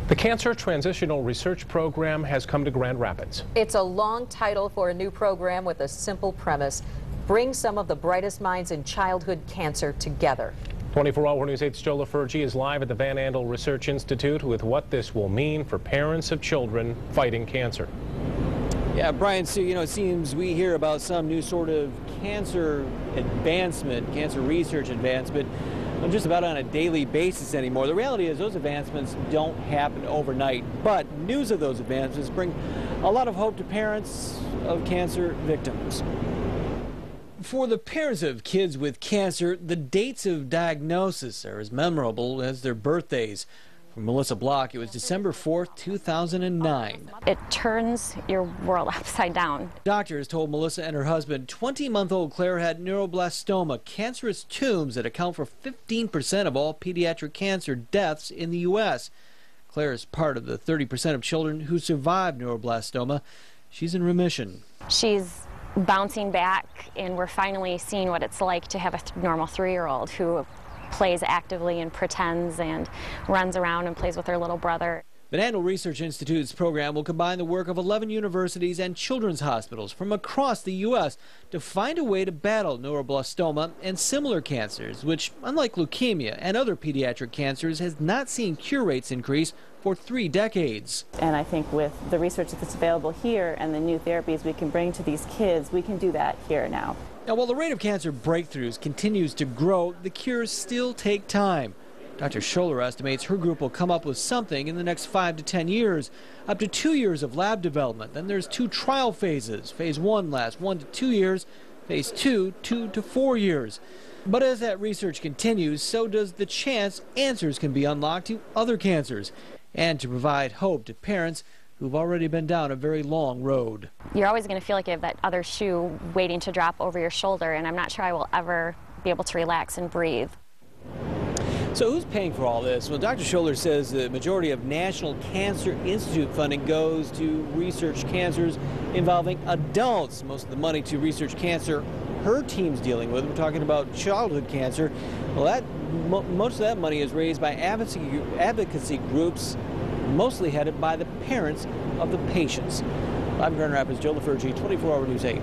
The Cancer Transitional Research Program has come to Grand Rapids. It's a long title for a new program with a simple premise: bring some of the brightest minds in childhood cancer together. 24-Hour News 8's Joe LaFurgey is live at the Van Andel Research Institute with what this will mean for parents of children fighting cancer. Yeah, Brian, so it seems we hear about some new sort of cancer advancement, cancer research advancement, just about on a daily basis anymore. The reality is those advancements don't happen overnight, but news of those advancements bring a lot of hope to parents of cancer victims. For the parents of kids with cancer, the dates of diagnosis are as memorable as their birthdays. For Melissa Block, it was December 4th, 2009. It turns your world upside down. Doctors told Melissa and her husband 20-month-old Claire had neuroblastoma, cancerous tumors that account for 15% of all pediatric cancer deaths in the U.S. Claire is part of the 30% of children who survive neuroblastoma. She's in remission. She's bouncing back, and we're finally seeing what it's like to have a normal 3-year-old who plays actively and pretends and runs around and plays with her little brother. The Van Andel Research Institute's program will combine the work of 11 universities and children's hospitals from across the U.S. to find a way to battle neuroblastoma and similar cancers, which, unlike leukemia and other pediatric cancers, has not seen cure rates increase for 3 decades. And I think with the research that's available here and the new therapies we can bring to these kids, we can do that here now. Now, while the rate of cancer breakthroughs continues to grow, the cures still take time. Dr. Scholler estimates her group will come up with something in the next 5 to 10 years, up to 2 years of lab development. Then there's 2 trial phases. Phase 1 lasts 1 to 2 years, phase 2, 2 to 4 years. But as that research continues, so does the chance answers can be unlocked to other cancers and to provide hope to parents who've already been down a very long road. You're always going to feel like you have that other shoe waiting to drop over your shoulder, and I'm not sure I will ever be able to relax and breathe. So who's paying for all this? Well, Dr. Scholler says the majority of National Cancer Institute funding goes to research cancers involving adults. Most of the money to research cancer her team's dealing with, we're talking about childhood cancer, well, most of that money is raised by advocacy groups, mostly headed by the parents of the patients. I'm Grand Rapids' Joe LaFurgey, 24-Hour News 8.